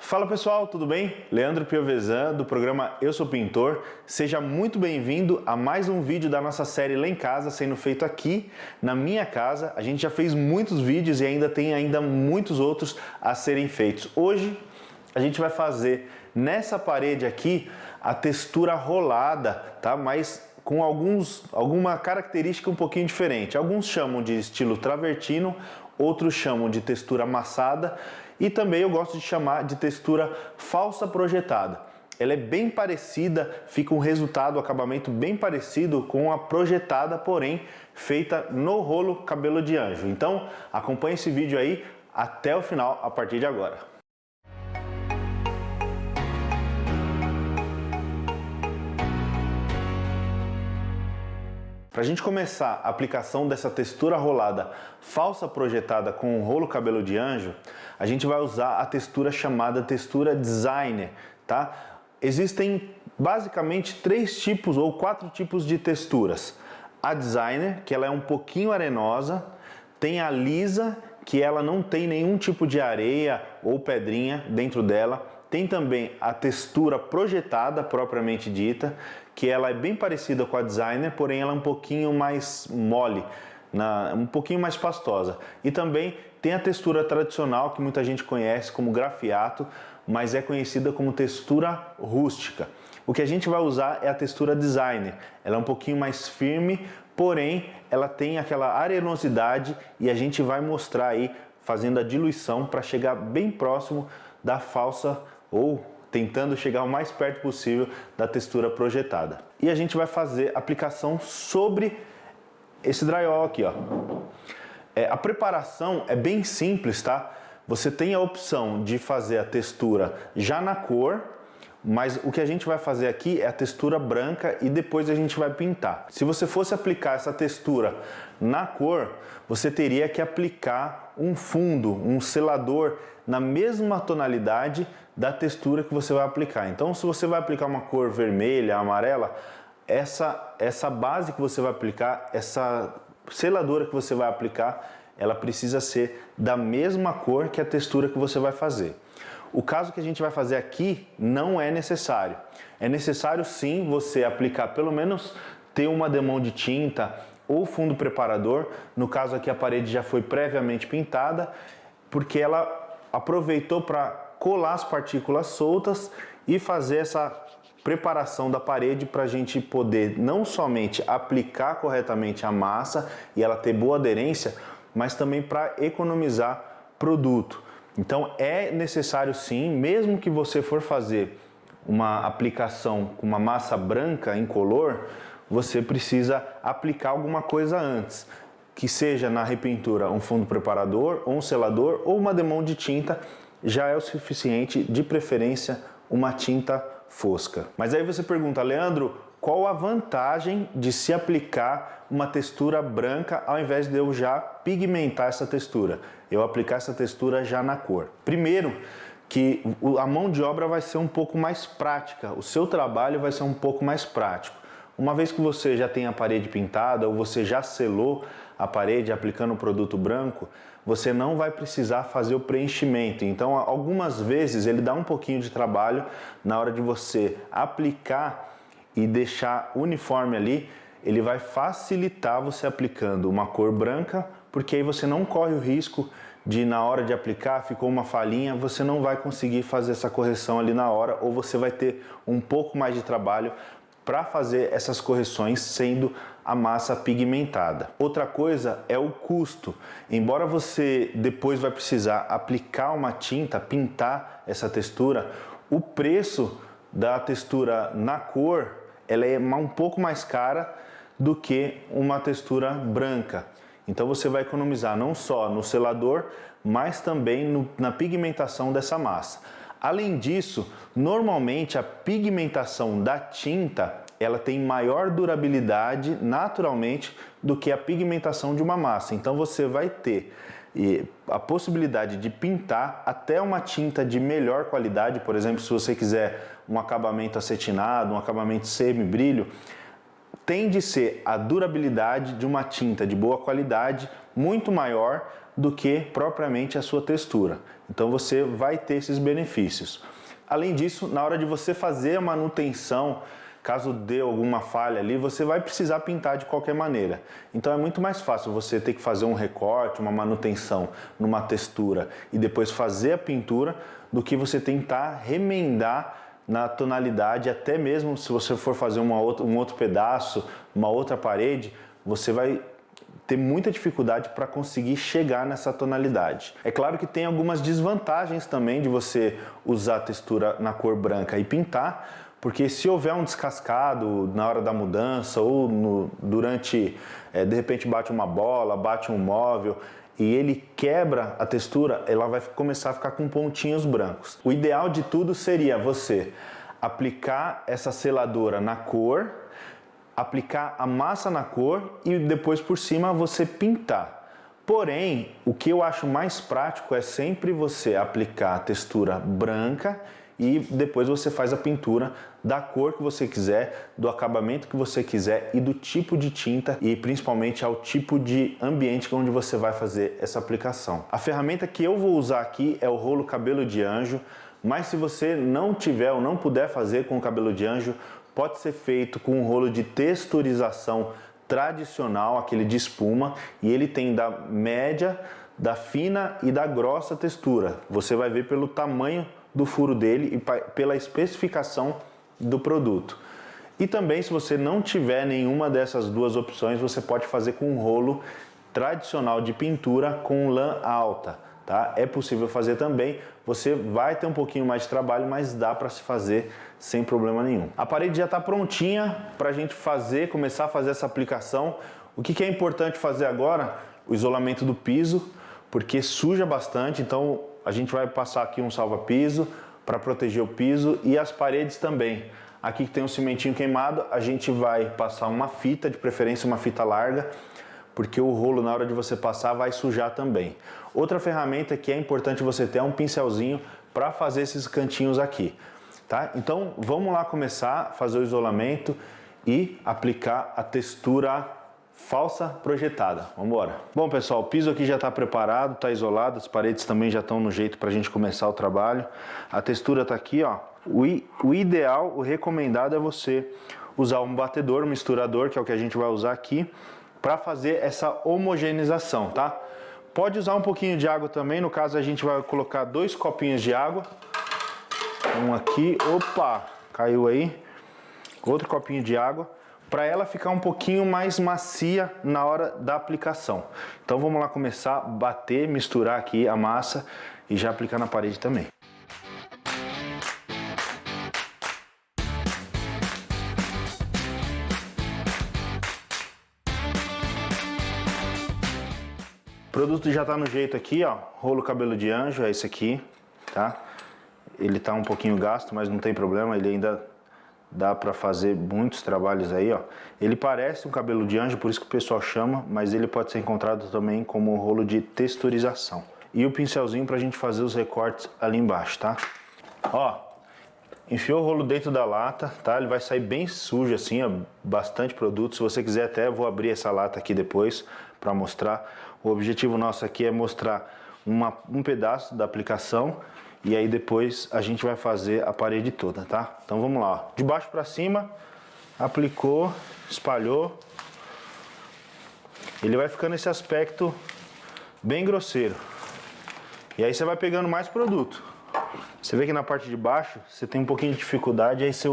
Fala pessoal, tudo bem? Leandro Piovesan do programa Eu Sou Pintor. Seja muito bem-vindo a mais um vídeo da nossa série Lá em Casa, sendo feito aqui na minha casa. A gente já fez muitos vídeos e ainda tem muitos outros a serem feitos. Hoje a gente vai fazer nessa parede aqui a textura rolada, tá? Mas com alguma característica um pouquinho diferente. Alguns chamam de estilo travertino, outros chamam de textura amassada e também eu gosto de chamar de textura falsa projetada. Ela é bem parecida, fica um resultado, acabamento bem parecido com a projetada, porém feita no rolo cabelo de anjo. Então acompanhe esse vídeo aí até o final a partir de agora. Para a gente começar a aplicação dessa textura rolada falsa projetada com o rolo cabelo de anjo, a gente vai usar a textura chamada textura designer, tá? Existem basicamente 3 tipos ou 4 tipos de texturas. A designer, que ela é um pouquinho arenosa, tem a lisa, que ela não tem nenhum tipo de areia ou pedrinha dentro dela. Tem também a textura projetada, propriamente dita, que ela é bem parecida com a designer, porém ela é um pouquinho mais mole, um pouquinho mais pastosa. E também tem a textura tradicional, que muita gente conhece como grafiato, mas é conhecida como textura rústica. O que a gente vai usar é a textura designer. Ela é um pouquinho mais firme, porém ela tem aquela arenosidade e a gente vai mostrar aí, fazendo a diluição para chegar bem próximo da falsa ou tentando chegar o mais perto possível da textura projetada. E a gente vai fazer aplicação sobre esse drywall aqui, ó. A preparação é bem simples, tá? Você tem a opção de fazer a textura já na cor, mas o que a gente vai fazer aqui é a textura branca e depois a gente vai pintar. Se você fosse aplicar essa textura na cor, você teria que aplicar um fundo, um selador na mesma tonalidade da textura que você vai aplicar. Então, se você vai aplicar uma cor vermelha, amarela, essa base que você vai aplicar, essa seladora que você vai aplicar, ela precisa ser da mesma cor que a textura que você vai fazer. O caso que a gente vai fazer aqui não é necessário. É necessário sim você aplicar, pelo menos ter uma demão de tinta ou fundo preparador. No caso aqui a parede já foi previamente pintada, porque ela aproveitou para colar as partículas soltas e fazer essa preparação da parede para a gente poder não somente aplicar corretamente a massa e ela ter boa aderência, mas também para economizar produto. Então é necessário sim, mesmo que você for fazer uma aplicação com uma massa branca incolor, você precisa aplicar alguma coisa antes, que seja na repintura um fundo preparador, ou um selador, ou uma demão de tinta, já é o suficiente, de preferência uma tinta fosca. Mas aí você pergunta, Leandro, qual a vantagem de se aplicar uma textura branca ao invés de eu já pigmentar essa textura? Eu aplicar essa textura já na cor. Primeiro, que a mão de obra vai ser um pouco mais prática, o seu trabalho vai ser um pouco mais prático. Uma vez que você já tem a parede pintada ou você já selou a parede aplicando o produto branco, você não vai precisar fazer o preenchimento. Então, algumas vezes ele dá um pouquinho de trabalho na hora de você aplicar e deixar uniforme ali, ele vai facilitar você aplicando uma cor branca, porque aí você não corre o risco de, na hora de aplicar, ficou uma falhinha, você não vai conseguir fazer essa correção ali na hora, ou você vai ter um pouco mais de trabalho para fazer essas correções sendo a massa pigmentada. Outra coisa é o custo. Embora você depois vai precisar aplicar uma tinta, pintar essa textura, o preço da textura na cor ela é um pouco mais cara do que uma textura branca. Então você vai economizar não só no selador, mas também na pigmentação dessa massa. Além disso, normalmente a pigmentação da tinta ela tem maior durabilidade naturalmente do que a pigmentação de uma massa. Então você vai ter a possibilidade de pintar até uma tinta de melhor qualidade. Por exemplo, se você quiser um acabamento acetinado, um acabamento semi-brilho, tende a ser a durabilidade de uma tinta de boa qualidade muito maior do que propriamente a sua textura. Então você vai ter esses benefícios. Além disso, na hora de você fazer a manutenção, caso dê alguma falha ali, você vai precisar pintar de qualquer maneira. Então é muito mais fácil você ter que fazer um recorte, uma manutenção numa textura e depois fazer a pintura, do que você tentar remendar na tonalidade. Até mesmo se você for fazer um outro pedaço, uma outra parede, você vai ter muita dificuldade para conseguir chegar nessa tonalidade. É claro que tem algumas desvantagens também de você usar a textura na cor branca e pintar, porque se houver um descascado na hora da mudança ou durante, de repente bate uma bola, bate um móvel e ele quebra a textura, ela vai começar a ficar com pontinhos brancos. O ideal de tudo seria você aplicar essa seladora na cor, aplicar a massa na cor e depois por cima você pintar. Porém, o que eu acho mais prático é sempre você aplicar a textura branca e depois você faz a pintura da cor que você quiser, do acabamento que você quiser e do tipo de tinta e principalmente ao tipo de ambiente onde você vai fazer essa aplicação. A ferramenta que eu vou usar aqui é o rolo cabelo de anjo, mas se você não tiver ou não puder fazer com o cabelo de anjo, pode ser feito com um rolo de texturização tradicional, aquele de espuma, e ele tem da média, da fina e da grossa textura. Você vai ver pelo tamanho do furo dele e pela especificação do produto. E também, se você não tiver nenhuma dessas duas opções, você pode fazer com um rolo tradicional de pintura com lã alta, tá? É possível fazer também. Você vai ter um pouquinho mais de trabalho, mas dá para se fazer sem problema nenhum. A parede já está prontinha para a gente começar a fazer essa aplicação. O que é importante fazer agora? O isolamento do piso, porque suja bastante, então a gente vai passar aqui um salva-piso para proteger o piso e as paredes também. Aqui que tem um cimentinho queimado, a gente vai passar uma fita, de preferência uma fita larga, porque o rolo na hora de você passar vai sujar também. Outra ferramenta que é importante você ter é um pincelzinho para fazer esses cantinhos aqui, tá? Então vamos lá começar a fazer o isolamento e aplicar a textura falsa projetada. Vamos embora. Bom pessoal, o piso aqui já está preparado, está isolado, as paredes também já estão no jeito para a gente começar o trabalho. A textura está aqui, ó. O ideal, o recomendado é você usar um batedor, um misturador, que é o que a gente vai usar aqui, para fazer essa homogeneização, tá? Pode usar um pouquinho de água também, no caso a gente vai colocar 2 copinhos de água. Um aqui, opa, caiu aí. Outro copinho de água, para ela ficar um pouquinho mais macia na hora da aplicação. Então vamos lá começar a bater, misturar aqui a massa e já aplicar na parede também. O produto já está no jeito aqui, ó, rolo cabelo de anjo, é esse aqui, tá? Ele tá um pouquinho gasto, mas não tem problema, ele ainda dá para fazer muitos trabalhos aí, ó. Ele parece um cabelo de anjo, por isso que o pessoal chama, mas ele pode ser encontrado também como um rolo de texturização. E o pincelzinho pra gente fazer os recortes ali embaixo, tá? Ó, enfiou o rolo dentro da lata, tá? Ele vai sair bem sujo assim, ó, bastante produto. Se você quiser até, eu vou abrir essa lata aqui depois para mostrar. O objetivo nosso aqui é mostrar um pedaço da aplicação e aí depois a gente vai fazer a parede toda, tá? Então vamos lá, ó. De baixo para cima, aplicou, espalhou. Ele vai ficando esse aspecto bem grosseiro. E aí você vai pegando mais produto. Você vê que na parte de baixo você tem um pouquinho de dificuldade, aí você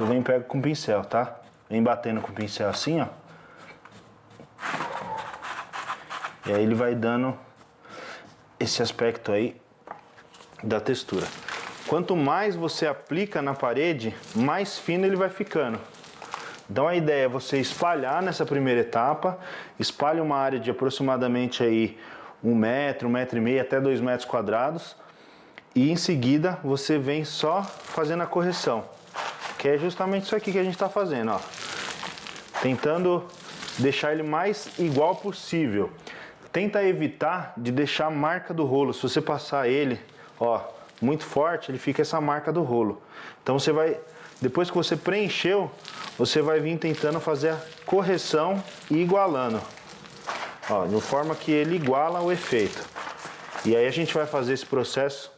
vem e pega com o pincel, tá? Vem batendo com o pincel assim, ó. E aí ele vai dando esse aspecto aí da textura. Quanto mais você aplica na parede, mais fino ele vai ficando. Então a ideia é você espalhar nessa primeira etapa, espalha uma área de aproximadamente aí 1 metro, 1,5 metro, até 2 metros quadrados. E em seguida você vem só fazendo a correção, que é justamente isso aqui que a gente está fazendo, ó. Tentando deixar ele mais igual possível. Tenta evitar de deixar a marca do rolo. Se você passar ele, ó, muito forte, ele fica essa marca do rolo. Então você vai, depois que você preencheu, você vai vir tentando fazer a correção e igualando. Ó, de forma que ele iguala o efeito. E aí a gente vai fazer esse processo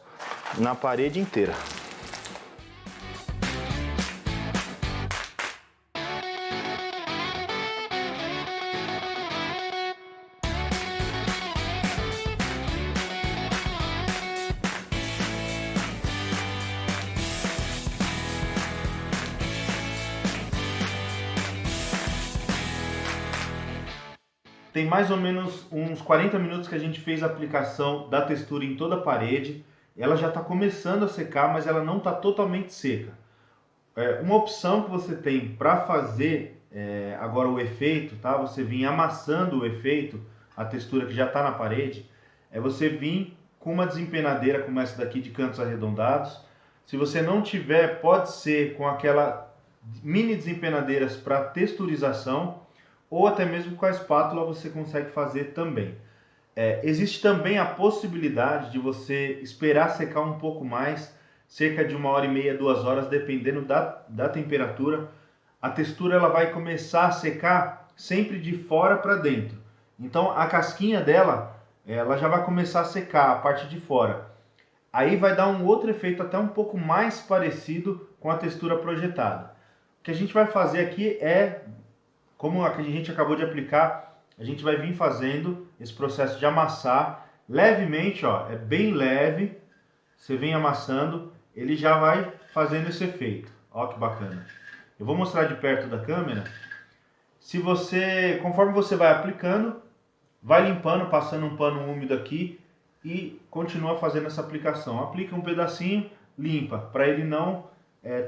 na parede inteira. Tem mais ou menos uns 40 minutos que a gente fez a aplicação da textura em toda a parede. Ela já está começando a secar, mas ela não está totalmente seca. Uma opção que você tem para fazer agora o efeito, tá? Você vir amassando o efeito, a textura que já está na parede, é você vir com uma desempenadeira como essa daqui de cantos arredondados. Se você não tiver, pode ser com aquela mini desempenadeiras para texturização, ou até mesmo com a espátula você consegue fazer também. Existe também a possibilidade de você esperar secar um pouco mais, cerca de 1h30, 2 horas, dependendo da temperatura. A textura ela vai começar a secar sempre de fora para dentro. Então a casquinha dela, ela já vai começar a secar a parte de fora. Aí vai dar um outro efeito até um pouco mais parecido com a textura projetada. O que a gente vai fazer aqui como a gente acabou de aplicar, a gente vai vir fazendo esse processo de amassar levemente, ó, é bem leve. Você vem amassando, ele já vai fazendo esse efeito. Ó que bacana. Eu vou mostrar de perto da câmera. Conforme você vai aplicando, vai limpando, passando um pano úmido aqui e continua fazendo essa aplicação. Aplica um pedacinho, limpa, para ele não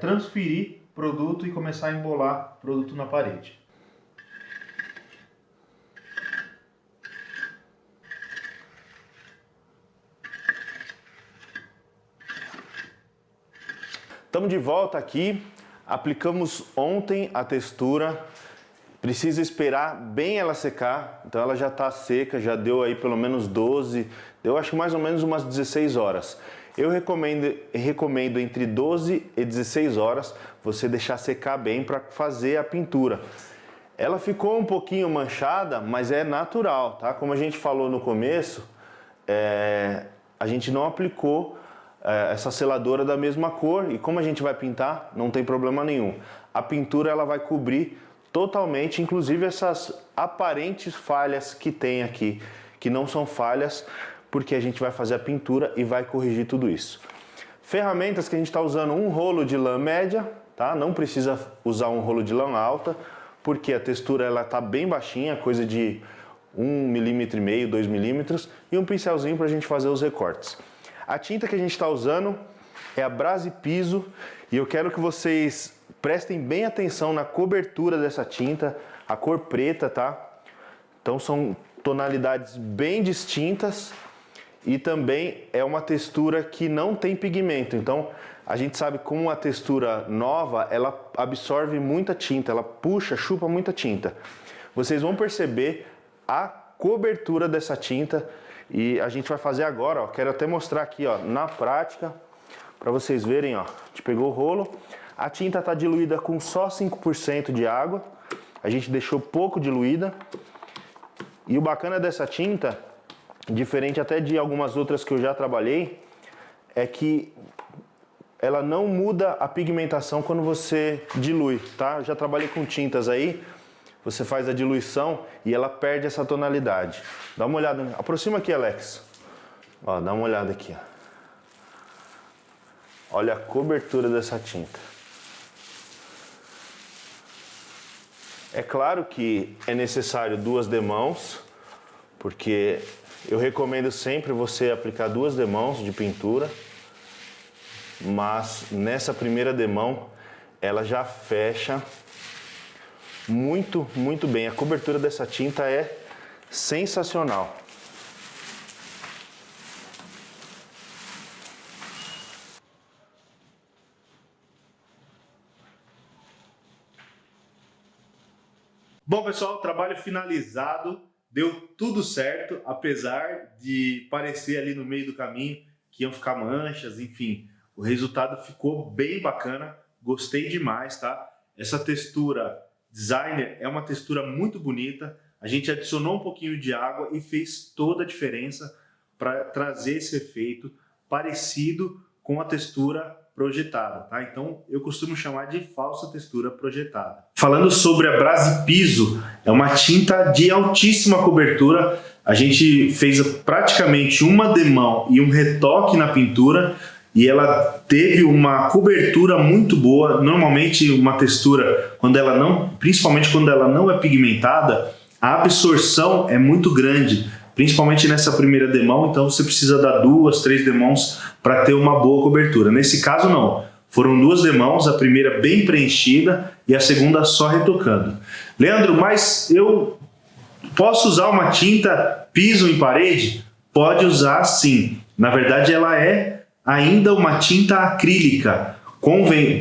transferir produto e começar a embolar produto na parede. Estamos de volta aqui, aplicamos ontem a textura, precisa esperar bem ela secar, então ela já está seca, já deu aí pelo menos 12, deu acho que mais ou menos umas 16 horas. Eu recomendo entre 12 e 16 horas você deixar secar bem para fazer a pintura. Ela ficou um pouquinho manchada, mas é natural, tá? Como a gente falou no começo, a gente não aplicou essa seladora da mesma cor, e como a gente vai pintar, não tem problema nenhum. A pintura ela vai cobrir totalmente, inclusive essas aparentes falhas que tem aqui, que não são falhas, porque a gente vai fazer a pintura e vai corrigir tudo isso. Ferramentas que a gente está usando: um rolo de lã média, tá? Não precisa usar um rolo de lã alta, porque a textura ela está bem baixinha, coisa de 1,5 mm, 2 mm, e um pincelzinho para a gente fazer os recortes. A tinta que a gente está usando é a Brasi Piso, e eu quero que vocês prestem bem atenção na cobertura dessa tinta, a cor preta, tá? Então são tonalidades bem distintas e também é uma textura que não tem pigmento. Então a gente sabe como a textura nova, ela absorve muita tinta, ela puxa, chupa muita tinta. Vocês vão perceber a cobertura dessa tinta. E a gente vai fazer agora, ó, quero até mostrar aqui, ó, na prática, para vocês verem, ó. A gente pegou o rolo, a tinta está diluída com só 5% de água, a gente deixou pouco diluída. E o bacana dessa tinta, diferente até de algumas outras que eu já trabalhei, é que ela não muda a pigmentação quando você dilui, tá? Eu já trabalhei com tintas aí, você faz a diluição e ela perde essa tonalidade. Dá uma olhada, aproxima aqui, Alex. Ó, dá uma olhada aqui, ó. Olha a cobertura dessa tinta. É claro que é necessário 2 demãos, porque eu recomendo sempre você aplicar 2 demãos de pintura, mas nessa primeira demão ela já fecha muito, muito bem. A cobertura dessa tinta é sensacional. Bom, pessoal, trabalho finalizado. Deu tudo certo, apesar de parecer ali no meio do caminho que iam ficar manchas, enfim. O resultado ficou bem bacana, gostei demais, tá? Essa textura Designer é uma textura muito bonita. a gente adicionou um pouquinho de água e fez toda a diferença para trazer esse efeito parecido com a textura projetada, tá? Então eu costumo chamar de falsa textura projetada. Falando sobre a Brasi Piso, é uma tinta de altíssima cobertura. A gente fez praticamente uma demão e um retoque na pintura e ela teve uma cobertura muito boa. Normalmente uma textura, principalmente quando ela não é pigmentada, a absorção é muito grande, principalmente nessa primeira demão, então você precisa dar 2, 3 demãos para ter uma boa cobertura. Nesse caso não, foram 2 demãos, a primeira bem preenchida e a segunda só retocando. Leandro, mas eu posso usar uma tinta piso em parede? Pode usar sim, na verdade ela é ainda uma tinta acrílica,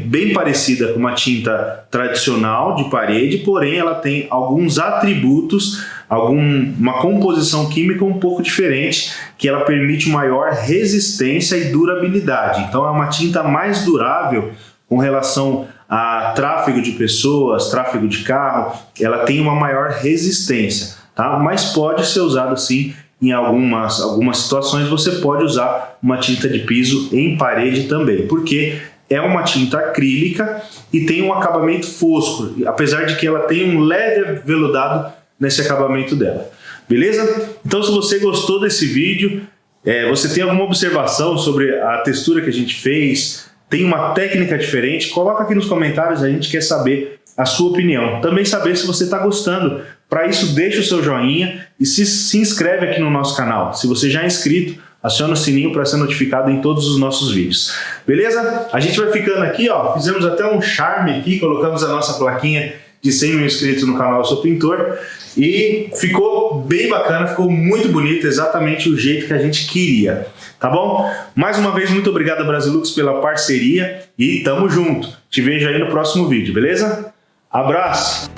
bem parecida com uma tinta tradicional de parede, porém ela tem alguns atributos, uma composição química um pouco diferente, que ela permite maior resistência e durabilidade. Então é uma tinta mais durável com relação a tráfego de pessoas, tráfego de carro, ela tem uma maior resistência, tá? Mas pode ser usado sim. Em algumas situações você pode usar uma tinta de piso em parede também, porque é uma tinta acrílica e tem um acabamento fosco, apesar de que ela tem um leve aveludado nesse acabamento dela. Beleza? Então se você gostou desse vídeo, você tem alguma observação sobre a textura que a gente fez, tem uma técnica diferente, coloca aqui nos comentários, a gente quer saber a sua opinião. Também saber se você está gostando. Para isso, deixa o seu joinha e se inscreve aqui no nosso canal. Se você já é inscrito, aciona o sininho para ser notificado em todos os nossos vídeos. Beleza? A gente vai ficando aqui, ó. Fizemos até um charme aqui, colocamos a nossa plaquinha de 100 mil inscritos no canal Eu Sou Pintor. E ficou bem bacana, ficou muito bonito, exatamente o jeito que a gente queria. Tá bom? Mais uma vez, muito obrigado, Brasilux, pela parceria e tamo junto. Te vejo aí no próximo vídeo, beleza? Abraço!